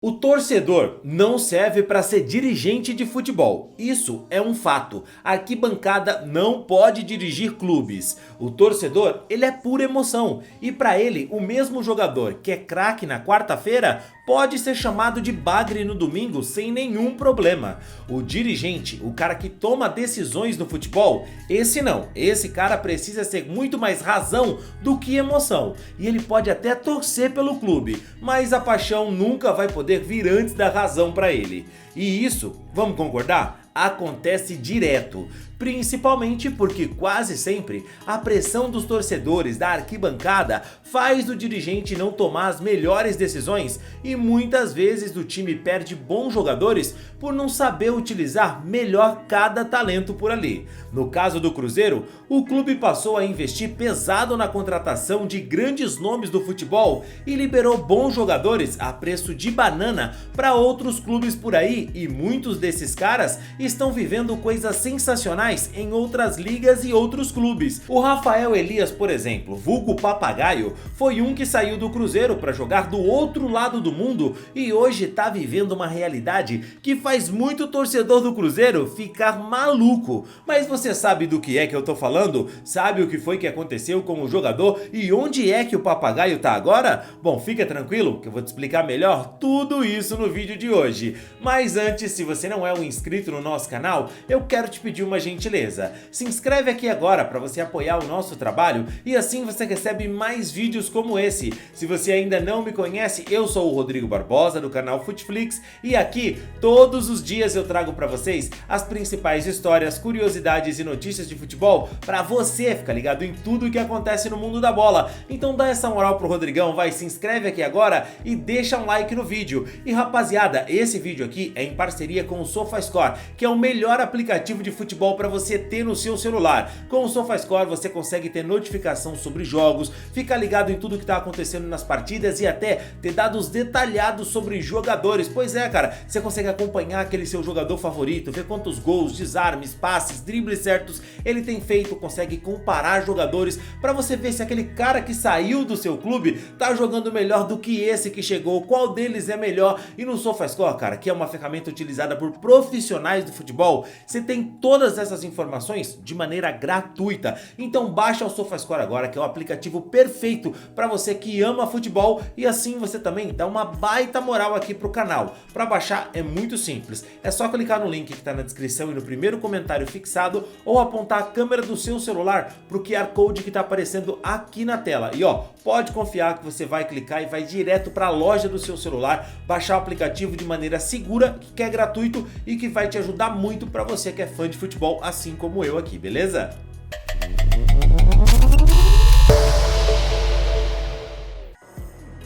O torcedor não serve para ser dirigente de futebol, isso é um fato. A arquibancada não pode dirigir clubes. O torcedor, ele é pura emoção e para ele o mesmo jogador que é craque na quarta-feira pode ser chamado de bagre no domingo sem nenhum problema. O dirigente, o cara que toma decisões no futebol, esse não. Esse cara precisa ser muito mais razão do que emoção. E ele pode até torcer pelo clube, mas a paixão nunca vai poder vir antes da razão para ele. E isso, vamos concordar? Acontece direto, principalmente porque quase sempre a pressão dos torcedores da arquibancada faz o dirigente não tomar as melhores decisões e muitas vezes o time perde bons jogadores por não saber utilizar melhor cada talento por ali. No caso do Cruzeiro, o clube passou a investir pesado na contratação de grandes nomes do futebol e liberou bons jogadores a preço de banana para outros clubes por aí, e muitos desses caras estão vivendo coisas sensacionais em outras ligas e outros clubes. O Rafael Elias, por exemplo, vulgo Papagaio, foi um que saiu do Cruzeiro para jogar do outro lado do mundo e hoje tá vivendo uma realidade que faz muito torcedor do Cruzeiro ficar maluco. Mas você sabe do que é que eu tô falando? Sabe o que foi que aconteceu com o jogador e onde é que o Papagaio tá agora? Bom, fica tranquilo que eu vou te explicar melhor tudo isso no vídeo de hoje. Mas antes, se você não é um inscrito no nosso canal, eu quero te pedir uma gentileza. Se inscreve aqui agora para você apoiar o nosso trabalho e assim você recebe mais vídeos como esse. Se você ainda não me conhece, eu sou o Rodrigo Barbosa do canal Futflix e aqui todos os dias eu trago para vocês as principais histórias, curiosidades e notícias de futebol para você ficar ligado em tudo o que acontece no mundo da bola. Então dá essa moral pro Rodrigão, vai, se inscreve aqui agora e deixa um like no vídeo. E rapaziada, esse vídeo aqui é em parceria com o SofaScore, que é o melhor aplicativo de futebol para você ter no seu celular. Com o SofaScore você consegue ter notificação sobre jogos, ficar ligado em tudo que está acontecendo nas partidas e até ter dados detalhados sobre jogadores. Pois é, cara, você consegue acompanhar aquele seu jogador favorito, ver quantos gols, desarmes, passes, dribles certos ele tem feito, consegue comparar jogadores para você ver se aquele cara que saiu do seu clube tá jogando melhor do que esse que chegou, qual deles é melhor. E no SofaScore, cara, que é uma ferramenta utilizada por profissionais do futebol, você tem todas essas informações de maneira gratuita. Então baixa o SofaScore agora, que é o aplicativo perfeito para você que ama futebol e assim você também dá uma baita moral aqui pro canal. Para baixar é muito simples, é só clicar no link que está na descrição e no primeiro comentário fixado ou apontar a câmera do seu celular pro QR Code que está aparecendo aqui na tela. E ó, pode confiar que você vai clicar e vai direto para a loja do seu celular, baixar o aplicativo de maneira segura, que é gratuito e que vai te ajudar muito para você que é fã de futebol, assim como eu aqui, beleza?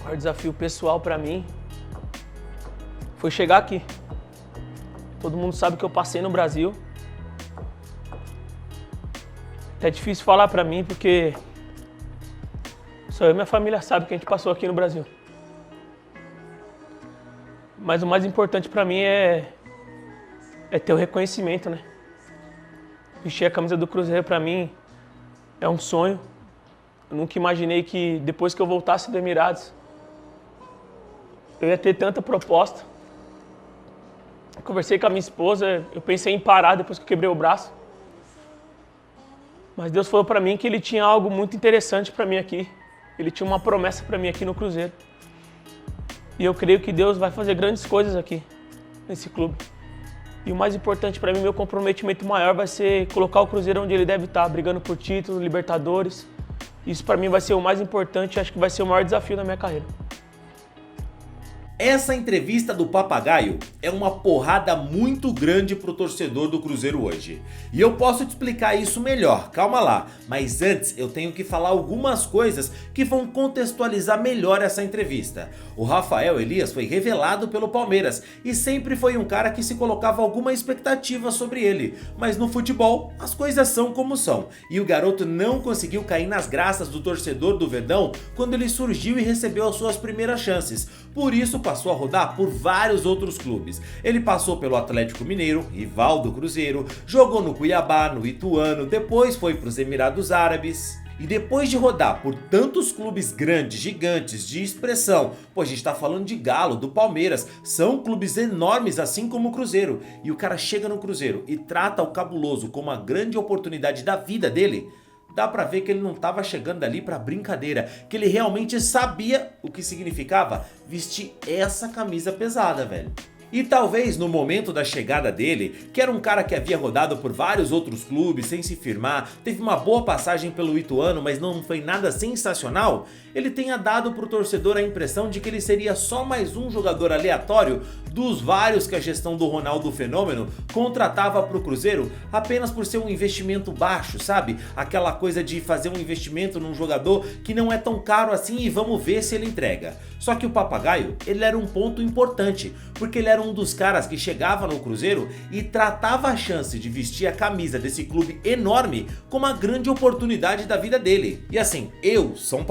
O maior desafio pessoal para mim foi chegar aqui. Todo mundo sabe que eu passei no Brasil. É difícil falar para mim porque só eu e minha família sabem que a gente passou aqui no Brasil. Mas o mais importante para mim é ter o reconhecimento, né? Vestir a camisa do Cruzeiro para mim é um sonho. Eu nunca imaginei que depois que eu voltasse do Emirados eu ia ter tanta proposta. Eu conversei com a minha esposa, eu pensei em parar depois que eu quebrei o braço. Mas Deus falou para mim que Ele tinha algo muito interessante para mim aqui. Ele tinha uma promessa para mim aqui no Cruzeiro. E eu creio que Deus vai fazer grandes coisas aqui, nesse clube. E o mais importante para mim, meu comprometimento maior vai ser colocar o Cruzeiro onde ele deve estar, brigando por título, Libertadores. Isso para mim vai ser o mais importante e acho que vai ser o maior desafio da minha carreira. Essa entrevista do Papagaio é uma porrada muito grande pro torcedor do Cruzeiro hoje. E eu posso te explicar isso melhor, calma lá. Mas antes eu tenho que falar algumas coisas que vão contextualizar melhor essa entrevista. O Rafael Elias foi revelado pelo Palmeiras e sempre foi um cara que se colocava alguma expectativa sobre ele. Mas no futebol as coisas são como são. E o garoto não conseguiu cair nas graças do torcedor do Verdão quando ele surgiu e recebeu as suas primeiras chances. Por isso passou a rodar por vários outros clubes. Ele passou pelo Atlético Mineiro, rival do Cruzeiro, jogou no Cuiabá, no Ituano, depois foi para os Emirados Árabes. E depois de rodar por tantos clubes grandes, gigantes, de expressão, pô, a gente tá falando de Galo, do Palmeiras, são clubes enormes assim como o Cruzeiro, e o cara chega no Cruzeiro e trata o Cabuloso como a grande oportunidade da vida dele, dá pra ver que ele não tava chegando ali pra brincadeira, que ele realmente sabia o que significava vestir essa camisa pesada, velho. E talvez no momento da chegada dele, que era um cara que havia rodado por vários outros clubes sem se firmar, teve uma boa passagem pelo Ituano, mas não foi nada sensacional, ele tenha dado pro torcedor a impressão de que ele seria só mais um jogador aleatório dos vários que a gestão do Ronaldo Fenômeno contratava pro Cruzeiro apenas por ser um investimento baixo, sabe? Aquela coisa de fazer um investimento num jogador que não é tão caro assim e vamos ver se ele entrega. Só que o Papagaio, ele era um ponto importante, porque ele era um dos caras que chegava no Cruzeiro e tratava a chance de vestir a camisa desse clube enorme como a grande oportunidade da vida dele. E assim, eu, sou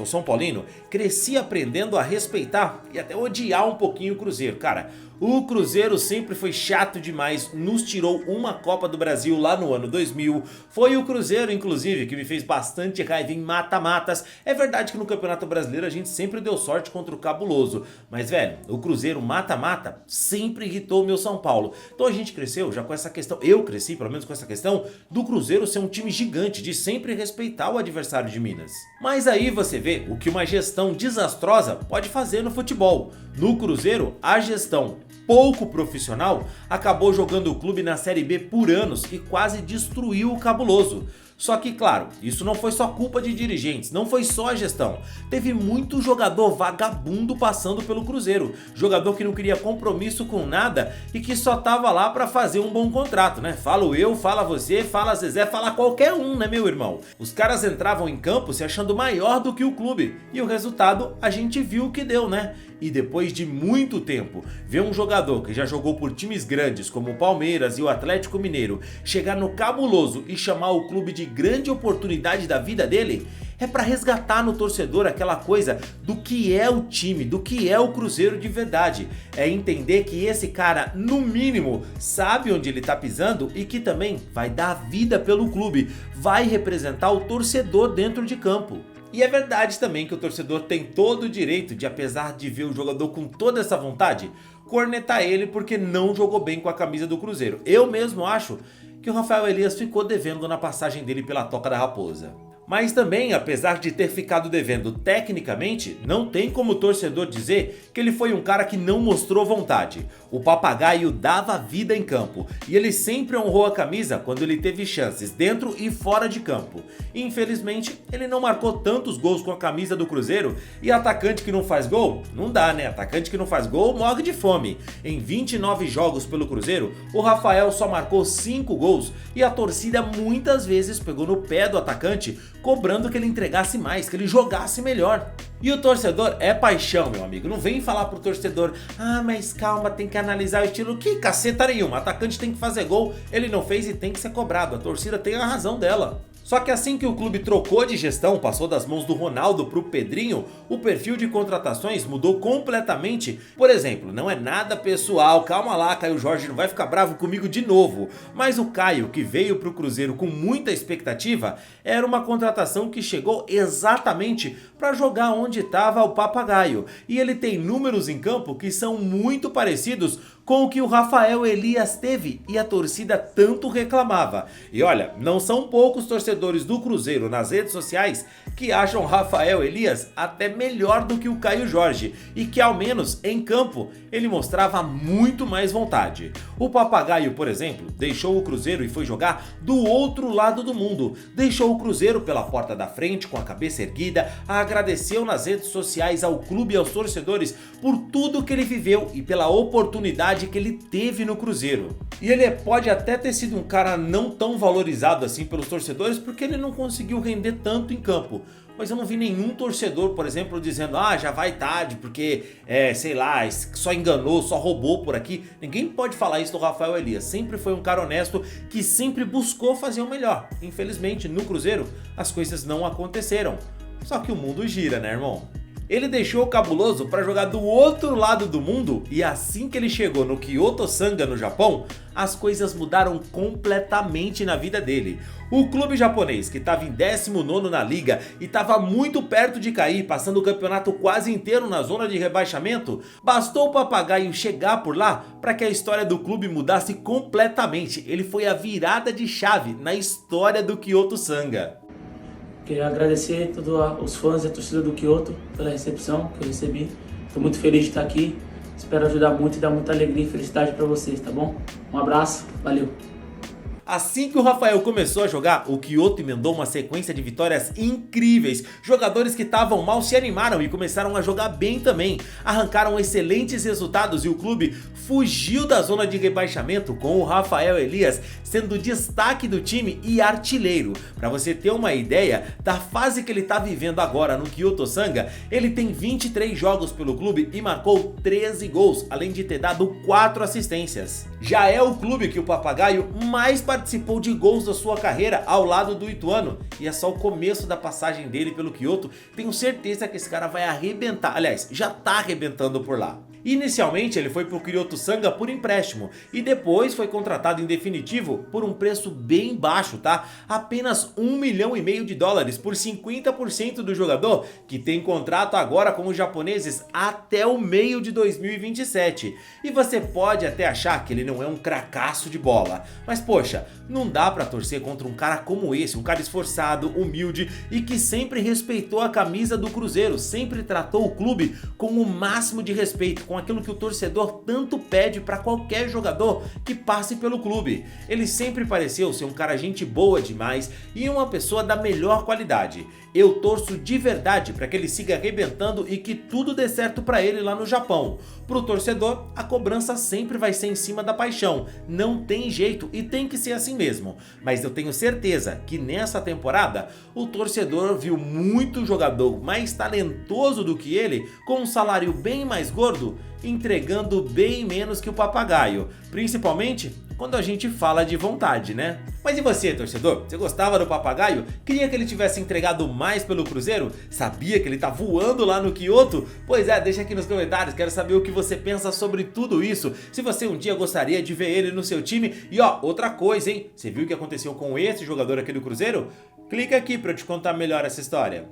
São Paulino, cresci aprendendo a respeitar e até odiar um pouquinho o Cruzeiro, cara. O Cruzeiro sempre foi chato demais, nos tirou uma Copa do Brasil lá no ano 2000, foi o Cruzeiro inclusive que me fez bastante raiva em mata-matas. É verdade que no Campeonato Brasileiro a gente sempre deu sorte contra o Cabuloso, mas velho, o Cruzeiro mata-mata sempre irritou o meu São Paulo. Então a gente cresceu já com essa questão, eu cresci pelo menos com essa questão do Cruzeiro ser um time gigante, de sempre respeitar o adversário de Minas. Mas aí você vê o que uma gestão desastrosa pode fazer no futebol. No Cruzeiro, a gestão pouco profissional acabou jogando o clube na Série B por anos e quase destruiu o Cabuloso. Só que, claro, isso não foi só culpa de dirigentes, não foi só a gestão. Teve muito jogador vagabundo passando pelo Cruzeiro. Jogador que não queria compromisso com nada e que só tava lá pra fazer um bom contrato, né? Falo eu, fala você, fala Zezé, fala qualquer um, né, meu irmão? Os caras entravam em campo se achando maior do que o clube. E o resultado a gente viu o que deu, né? E depois de muito tempo, ver um jogador que já jogou por times grandes como o Palmeiras e o Atlético Mineiro chegar no Cabuloso e chamar o clube de grande oportunidade da vida dele, é pra resgatar no torcedor aquela coisa do que é o time, do que é o Cruzeiro de verdade. É entender que esse cara, no mínimo, sabe onde ele tá pisando e que também vai dar a vida pelo clube, vai representar o torcedor dentro de campo. E é verdade também que o torcedor tem todo o direito de, apesar de ver o jogador com toda essa vontade, cornetar ele porque não jogou bem com a camisa do Cruzeiro. Eu mesmo acho que o Rafael Elias ficou devendo na passagem dele pela Toca da Raposa. Mas também, apesar de ter ficado devendo tecnicamente, não tem como o torcedor dizer que ele foi um cara que não mostrou vontade. O Papagaio dava vida em campo e ele sempre honrou a camisa quando ele teve chances dentro e fora de campo. Infelizmente, ele não marcou tantos gols com a camisa do Cruzeiro e atacante que não faz gol, não dá, né? Atacante que não faz gol morre de fome. Em 29 jogos pelo Cruzeiro, o Rafael só marcou 5 gols e a torcida muitas vezes pegou no pé do atacante, cobrando que ele entregasse mais, que ele jogasse melhor. E o torcedor é paixão, meu amigo. Não vem falar pro torcedor, ah, mas calma, tem que analisar o estilo. Que caceta nenhuma, atacante tem que fazer gol, ele não fez e tem que ser cobrado. A torcida tem a razão dela. Só que assim que o clube trocou de gestão, passou das mãos do Ronaldo pro Pedrinho, o perfil de contratações mudou completamente. Por exemplo, não é nada pessoal, calma lá, Caio Jorge não vai ficar bravo comigo de novo. Mas o Caio, que veio pro Cruzeiro com muita expectativa, era uma contratação que chegou exatamente para jogar onde estava o Papagaio. E ele tem números em campo que são muito parecidos com o que o Rafael Elias teve e a torcida tanto reclamava. E olha, não são poucos torcedores do Cruzeiro nas redes sociais que acham Rafael Elias até melhor do que o Caio Jorge e que ao menos em campo ele mostrava muito mais vontade. O Papagaio, por exemplo, deixou o Cruzeiro e foi jogar do outro lado do mundo. Deixou o Cruzeiro pela porta da frente com a cabeça erguida, agradeceu nas redes sociais ao clube e aos torcedores por tudo que ele viveu e pela oportunidade que ele teve no Cruzeiro. E ele pode até ter sido um cara não tão valorizado assim pelos torcedores porque ele não conseguiu render tanto em campo. Mas eu não vi nenhum torcedor, por exemplo, dizendo, ah, já vai tarde porque, sei lá, só enganou, só roubou por aqui. Ninguém pode falar isso do Rafael Elias. Sempre foi um cara honesto que sempre buscou fazer o melhor. Infelizmente, no Cruzeiro, as coisas não aconteceram. Só que o mundo gira, né, irmão? Ele deixou o cabuloso para jogar do outro lado do mundo e assim que ele chegou no Kyoto Sanga no Japão, as coisas mudaram completamente na vida dele. O clube japonês, que estava em 19º na liga e estava muito perto de cair, passando o campeonato quase inteiro na zona de rebaixamento, bastou o Papagaio chegar por lá para que a história do clube mudasse completamente. Ele foi a virada de chave na história do Kyoto Sanga. Queria agradecer a todos os fãs e a torcida do Kyoto pela recepção que eu recebi. Estou muito feliz de estar aqui. Espero ajudar muito e dar muita alegria e felicidade para vocês, tá bom? Um abraço, valeu! Assim que o Rafael começou a jogar, o Kyoto emendou uma sequência de vitórias incríveis. Jogadores que estavam mal se animaram e começaram a jogar bem também. Arrancaram excelentes resultados e o clube fugiu da zona de rebaixamento com o Rafael Elias sendo destaque do time e artilheiro. Para você ter uma ideia da fase que ele está vivendo agora no Kyoto Sanga, ele tem 23 jogos pelo clube e marcou 13 gols, além de ter dado 4 assistências. Já é o clube que o Papagaio mais participou de gols da sua carreira ao lado do Ituano, e é só o começo da passagem dele pelo Kyoto. Tenho certeza que esse cara vai arrebentar, aliás, já tá arrebentando por lá. Inicialmente ele foi pro Kyoto Sanga por empréstimo e depois foi contratado em definitivo por um preço bem baixo, tá? Apenas $1,5 milhão por 50% do jogador, que tem contrato agora com os japoneses até o meio de 2027. E você pode até achar que ele não é um cracaço de bola, mas poxa, não dá pra torcer contra um cara como esse, um cara esforçado, humilde e que sempre respeitou a camisa do Cruzeiro, sempre tratou o clube com o máximo de respeito, com aquilo que o torcedor tanto pede para qualquer jogador que passe pelo clube. Ele sempre pareceu ser um cara gente boa demais e uma pessoa da melhor qualidade. Eu torço de verdade para que ele siga arrebentando e que tudo dê certo para ele lá no Japão. Pro torcedor, a cobrança sempre vai ser em cima da paixão, não tem jeito e tem que ser assim mesmo. Mas eu tenho certeza que nessa temporada o torcedor viu muito jogador mais talentoso do que ele, com um salário bem mais gordo, entregando bem menos que o Papagaio, principalmente quando a gente fala de vontade, né? Mas e você, torcedor? Você gostava do Papagaio? Queria que ele tivesse entregado mais pelo Cruzeiro? Sabia que ele tá voando lá no Kyoto? Pois é, deixa aqui nos comentários, quero saber o que você pensa sobre tudo isso. Se você um dia gostaria de ver ele no seu time. E ó, outra coisa, hein? Você viu o que aconteceu com esse jogador aqui do Cruzeiro? Clica aqui pra eu te contar melhor essa história.